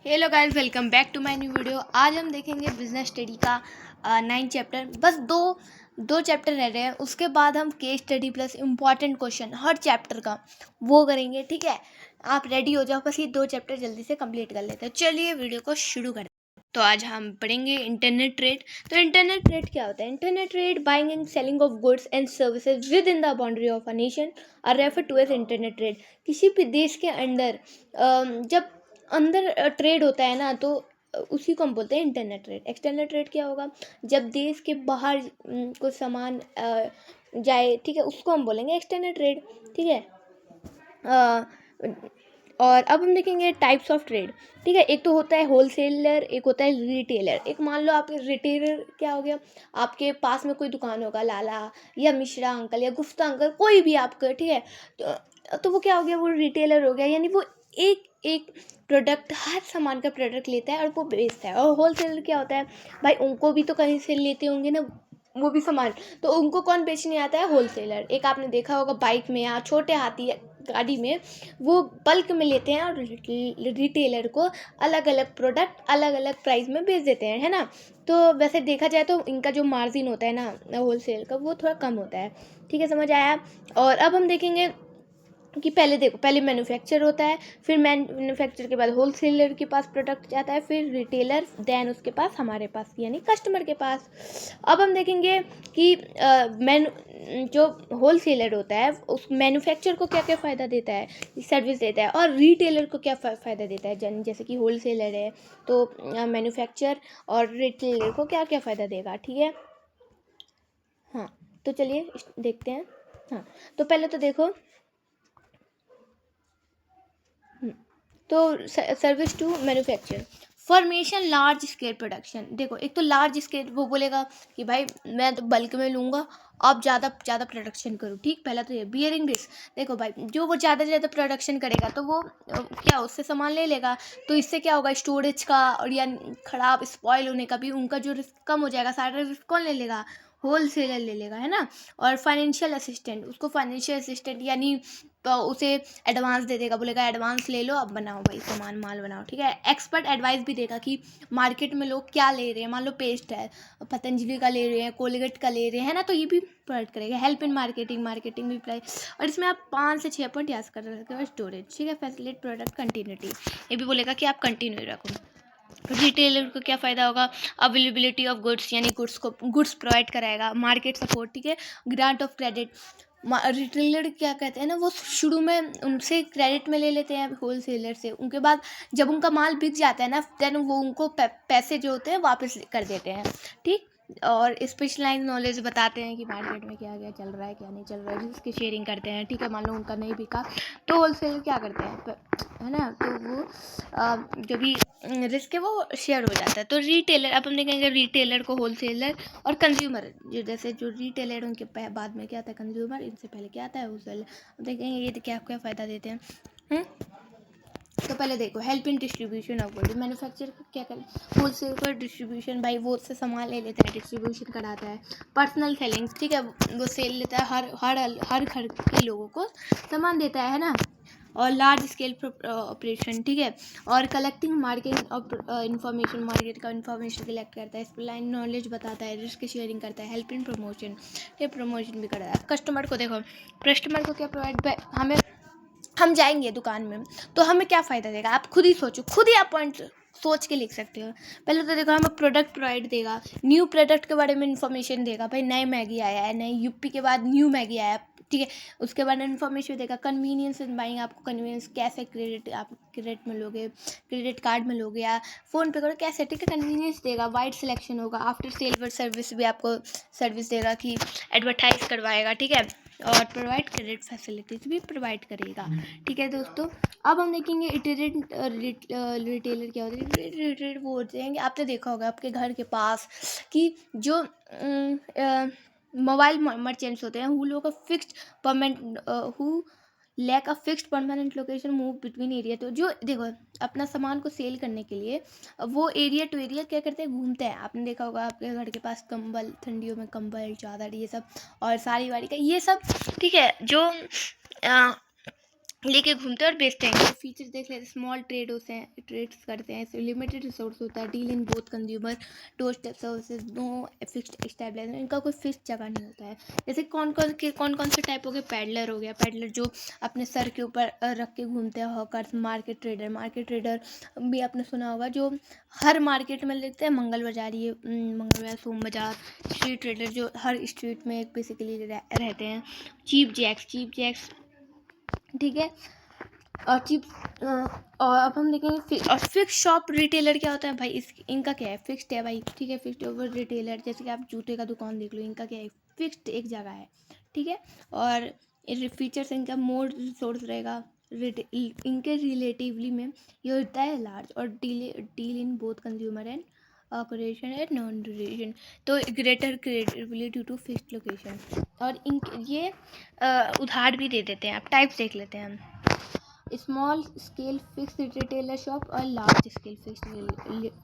Hello guys, welcome back to my new video. आज हम देखेंगे बिजनेस स्टडी का 9 चैप्टर। बस दो चैप्टर रह रहे हैं, उसके बाद हम case study plus important question हर चैप्टर का वो करेंगे। ठीक है, आप रेडी हो जाओ, बस ये 2 चैप्टर जल्दी से कंप्लीट कर लेते हैं। चलिए वीडियो को शुरू करते हैं। तो आज हम पढ़ेंगे इंटरनेट ट्रेड। तो इंटरनेट ट्रेड क्या होता है? Internet trade buying and selling of goods and services within the boundary of a nation are refer to as internet trade. किसी भी देश के अंदर जब अंदर ट्रेड होता है ना, तो उसी को हम बोलते हैं इंटरनेट ट्रेड। एक्सटर्नल ट्रेड क्या होगा? जब देश के बाहर कोई सामान जाए, ठीक है, उसको हम बोलेंगे एक्सटर्नल ट्रेड। ठीक है, अ, और अब हम देखेंगे टाइप्स ऑफ ट्रेड। ठीक है, एक तो होता है होलसेलर, एक होता है रिटेलर। एक मान लो आपके रिटेलर क्या हो गया, आपके पास में कोई दुकान होगा, लाला या मिश्रा अंकल या गुप्ता अंकल, कोई भी आपका, ठीक है, तो वो क्या हो गया, वो रिटेलर हो गया। यानी वो एक एक प्रोडक्ट, हर सामान का प्रोडक्ट लेता है और वो बेचता है। और होलसेलर क्या होता है भाई, उनको भी तो कहीं से लेते होंगे ना वो भी सामान, तो उनको कौन बेचने आता है? होलसेलर। एक आपने देखा होगा बाइक में या छोटे हाथी गाड़ी में, वो बल्क में लेते हैं और रिटेलर को अलग अलग प्रोडक्ट अलग अलग प्राइस में बेच देते हैं, है ना। तो वैसे देखा जाए तो इनका जो मार्जिन होता है ना होलसेल का, वो थोड़ा कम होता है। ठीक है, समझ आया। और अब हम देखेंगे कि पहले देखो, पहले मैन्युफैक्चर होता है, फिर मैन्युफैक्चर के बाद होलसेलर के पास प्रोडक्ट जाता है, फिर रिटेलर, देन उसके पास हमारे पास यानी कस्टमर के पास। अब हम देखेंगे कि जो होलसेलर होता है उस मैन्युफैक्चर को क्या क्या फ़ायदा देता है, सर्विस देता है, और रिटेलर को क्या फ़ायदा देता है। जैसे कि होलसेलर है तो मैन्युफैक्चर और रिटेलर को क्या क्या फ़ायदा देगा। ठीक है, हाँ, तो चलिए देखते हैं। हाँ, तो पहले तो देखो, तो service to manufacture, formation large scale production. देखो, एक तो लार्ज स्केल, वो बोलेगा कि भाई मैं तो बल्क में लूँगा, आप ज़्यादा प्रोडक्शन करो। ठीक, पहला तो ये बियरिंग रिस्क। देखो भाई, जो वो ज़्यादा से ज़्यादा प्रोडक्शन करेगा तो वो क्या उससे सामान ले लेगा, तो इससे क्या होगा, स्टोरेज का और या ख़राब स्पॉइल होने का भी उनका जो रिस्क कम हो जाएगा। सारा रिस्क कौन ले लेगा? होलसेलर ले लेगा, है ना। और फाइनेंशियल असिस्टेंट, उसको फाइनेंशियल असिस्टेंट यानी तो उसे एडवांस दे देगा, बोलेगा एडवांस ले लो, अब बनाओ भाई सामान, माल बनाओ। ठीक है, एक्सपर्ट एडवाइस भी देगा कि मार्केट में लोग क्या ले रहे हैं। मान लो पेस्ट है, पतंजलि का ले रहे हैं, कोलगेट का ले रहे हैं ना, तो ये भी प्रोवाइड करेगा। हेल्प इन मार्केटिंग भी प्राइस, और इसमें आप 5 से 6 पॉइंट याद कर सकते हो। स्टोरेज, ठीक है, फैसिलिटेट प्रोडक्ट कंटिन्यूटी, ये भी बोलेगा कि आप कंटिन्यू रखो। रिटेलर को क्या फ़ायदा होगा? अवेलेबिलिटी ऑफ गुड्स, यानी गुड्स प्रोवाइड कराएगा। मार्केट सपोर्ट, ठीक है, ग्रांट ऑफ क्रेडिट। रिटेलर क्या कहते हैं ना, वो शुरू में उनसे क्रेडिट में ले लेते हैं होलसेलर से, उनके बाद जब उनका माल बिक जाता है ना, देन वो उनको पैसे जो होते हैं वापस कर देते हैं। ठीक, और स्पेशलाइज नॉलेज बताते हैं कि मार्केट में क्या क्या चल रहा है, क्या नहीं चल रहा है, जिसकी शेयरिंग करते हैं। ठीक है, मान लो उनका नहीं बिका तो होलसेलर क्या करते हैं, है ना, तो वो जो भी रिस्क है वो शेयर हो जाता है। तो रिटेलर, अब हम देखेंगे रिटेलर को, होलसेलर और कंज्यूमर। जो जैसे जो रिटेलर उनके बाद में क्या आता है कंज्यूमर, इनसे पहले क्या आता है होलसेलर। अब देखेंगे ये क्या क्या फ़ायदा देते हैं। तो पहले देखो, help in distribution of good. Manufacture क्या कर, होलसेल पर डिस्ट्रीब्यूशन, भाई वो उससे सामान ले लेता है, डिस्ट्रीब्यूशन कराता है। पर्सनल सेलिंग, ठीक है, वो सेल लेता है, हर घर के लोगों को सामान देता है ना। और लार्ज स्केल ऑपरेशन, ठीक है, और collecting market of information, market का इन्फॉर्मेशन कलेक्ट करता है, स्पेशलाइज नॉलेज बताता है, रिस्क शेयरिंग करता है, हेल्प इन प्रमोशन, ये प्रमोशन भी करता है। कस्टमर को देखो, कस्टमर को क्या प्रोवाइड, हमें, हम जाएंगे दुकान में तो हमें क्या फ़ायदा देगा, आप खुद ही सोचो, खुद ही आप पॉइंट सोच के लिख सकते हो। पहले तो देखो, हमें प्रोडक्ट प्रोवाइड देगा, न्यू प्रोडक्ट के बारे में इन्फॉर्मेशन देगा, भाई नए मैगी आया है, नए यूपी के बाद न्यू मैगी आया, ठीक है, उसके बाद इन्फॉर्मेशन देगा। कन्वीनियंस इन बाइंग, आपको कन्वीनियंस कैसे, क्रेडिट आप क्रेडिट में लोगे, क्रेडिट कार्ड में लोगे या फ़ोन पे करो, कैसे, ठीक है, कन्वीनियंस देगा। वाइड सिलेक्शन होगा। आफ्टर सेल सर्विस भी आपको सर्विस देगा कि एडवर्टाइज करवाएगा, ठीक है, और प्रोवाइड क्रेडिट फैसिलिटीज़ भी प्रोवाइड करेगा। ठीक है दोस्तों, अब हम देखेंगे इटरेंट रिटेलर क्या होता है। रिटेलर वो होते हैं कि आपने देखा होगा आपके घर के पास कि जो मोबाइल मर्चेंट्स होते हैं, हु लोग fixed permanent, who lack a fixed permanent location move between area. तो जो देखो, अपना सामान को सेल करने के लिए वो एरिया टू एरिया क्या करते हैं, घूमते हैं। आपने देखा होगा आपके घर के पास कंबल, ठंडियों में कंबल, चादर, ये सब, और साड़ी वाड़ी का ये सब, ठीक है, जो लेके घूमते हैं और बेचते हैं। फीचर्स देख लेते हैं, स्मॉल ट्रेड होते हैं, ट्रेड्स करते हैं, लिमिटेड रिसोर्स होता है, deal in both consumer door step services, no fixed establishment, इनका कोई फिक्स जगह नहीं होता है। जैसे कौन कौन से टाइप हो गए, पैडलर हो गया, पैडलर जो अपने सर के ऊपर रख के घूमते हैं, हॉकर्स, मार्केट ट्रेडर भी आपने सुना होगा, जो हर मार्केट में लिखते हैं, मंगल बाजार, ये मंगल बाजार, सोम बाजार, स्ट्रीट ट्रेडर जो हर स्ट्रीट में बेसिकली रहते हैं, चीप जैक्स, ठीक है। और और अब हम देखेंगे और फिक्स शॉप रिटेलर क्या होता है भाई, इनका क्या है, फिक्स्ड है भाई, ठीक है। फिक्स्ड ओवर रिटेलर, जैसे कि आप जूते का दुकान देख लो, इनका क्या है, फिक्स्ड एक जगह है, ठीक है। और फीचर्स इनका मोर रिसोर्स रहेगा, इनके रिलेटिवली में ये होता है लार्ज, और deal in both consumer and operation and non duration, तो greater creatively due to fixed location. और इन ये उधार भी दे देते हैं। आप टाइप्स देख लेते हैं हम, small scale fix retailer shop और large scale fix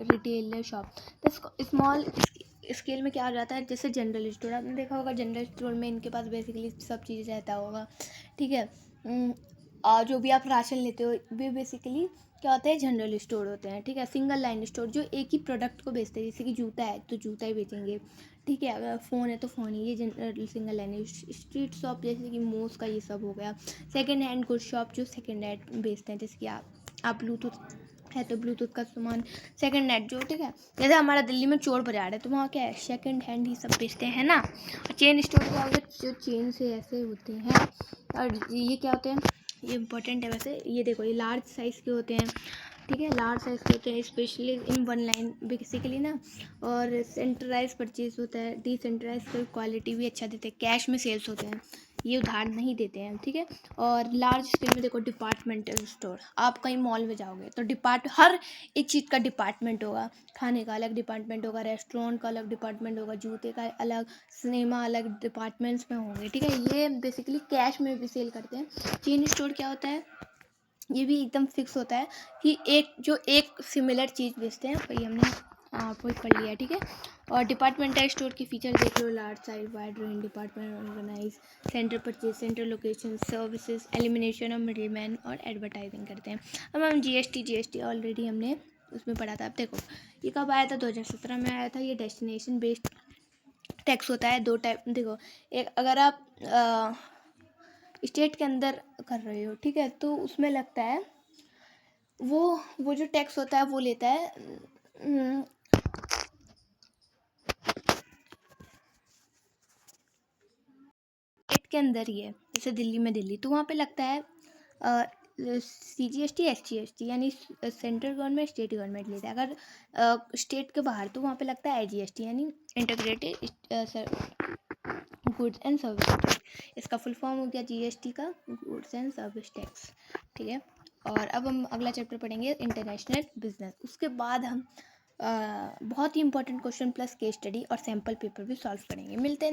retailer shop. तो स्मॉल स्केल में क्या हो जाता है, जैसे जनरल स्टोर, आपने देखा होगा जनरल स्टोर में इनके पास बेसिकली सब चीज़ रहता होगा, ठीक है। और जो भी आप राशन लेते हो वे बेसिकली क्या होता है, जनरल स्टोर होते हैं, ठीक है। सिंगल लाइन स्टोर जो एक ही प्रोडक्ट को बेचते हैं, जैसे कि जूता है तो जूता ही बेचेंगे, ठीक है। अगर फ़ोन है तो फ़ोन ही, ये जनरल सिंगल लाइन है। स्ट्रीट शॉप जैसे कि मोस का ये सब हो गया। सेकेंड हैंड गुड शॉप जो सेकेंड हैंड बेचते हैं, जैसे कि आप ब्लूटूथ है तो ब्लूटूथ का सामान सेकेंड हैंड जो, ठीक है। जैसे हमारा दिल्ली में चोर बाजार है तो वहाँ क्या है, सेकेंड हैंड ही सब बेचते हैं ना। और चेन स्टोर क्या होगा, जो चेन से ऐसे होते हैं। और ये क्या होते हैं, ये इंपॉर्टेंट है वैसे, ये देखो ये लार्ज साइज़ के होते हैं, ठीक है। लार्ज साइज़ के होते हैं, specially in one line basically ना। और सेंट्रलाइज परचेज होता है, डिसेंट्रलाइज कर क्वालिटी भी अच्छा देते हैं, कैश में सेल्स होते हैं, ये उधार नहीं देते हैं, ठीक है। और लार्ज स्केल में देखो डिपार्टमेंटल स्टोर, आप कहीं मॉल में जाओगे तो हर एक चीज़ का डिपार्टमेंट होगा, खाने का अलग डिपार्टमेंट होगा, रेस्टोरेंट का अलग डिपार्टमेंट होगा, जूते का अलग, सिनेमा अलग डिपार्टमेंट्स में होंगे, ठीक है। ये बेसिकली कैश में भी सेल करते हैं। चेन स्टोर क्या होता है, ये भी एकदम फिक्स होता है कि एक सिमिलर चीज़ बेचते हैं, वही हमने वही पढ़ लिया, ठीक है। और डिपार्टमेंटल स्टोर के फीचर देख लो, large size, wide range, department organise, centre purchase, centre location, services, elimination of middle man, और एडवर्टाइजिंग करते हैं। अब हम जीएसटी ऑलरेडी हमने उसमें पढ़ा था। अब देखो ये कब आया था, 2017 में आया था। ये डेस्टिनेशन बेस्ड टैक्स होता है, दो टाइप, देखो एक अगर आप स्टेट के अंदर कर रहे हो, ठीक है, तो उसमें लगता है वो जो टैक्स होता है वो लेता है स्टेट के अंदर ही है, जैसे दिल्ली में दिल्ली, तो वहाँ पे लगता है CGST SGST, यानी सेंट्रल गवर्नमेंट स्टेट गवर्नमेंट लेता है। अगर स्टेट के बाहर तो वहाँ पे लगता है IGST, यानी integrated goods and service tax. इसका फुल फॉर्म हो गया GST का, गुड्स एंड सर्विस टैक्स, ठीक है। और अब हम अगला चैप्टर पढ़ेंगे इंटरनेशनल बिजनेस। उसके बाद हम बहुत ही important question plus case study और सैम्पल पेपर भी सॉल्व करेंगे। मिलते हैं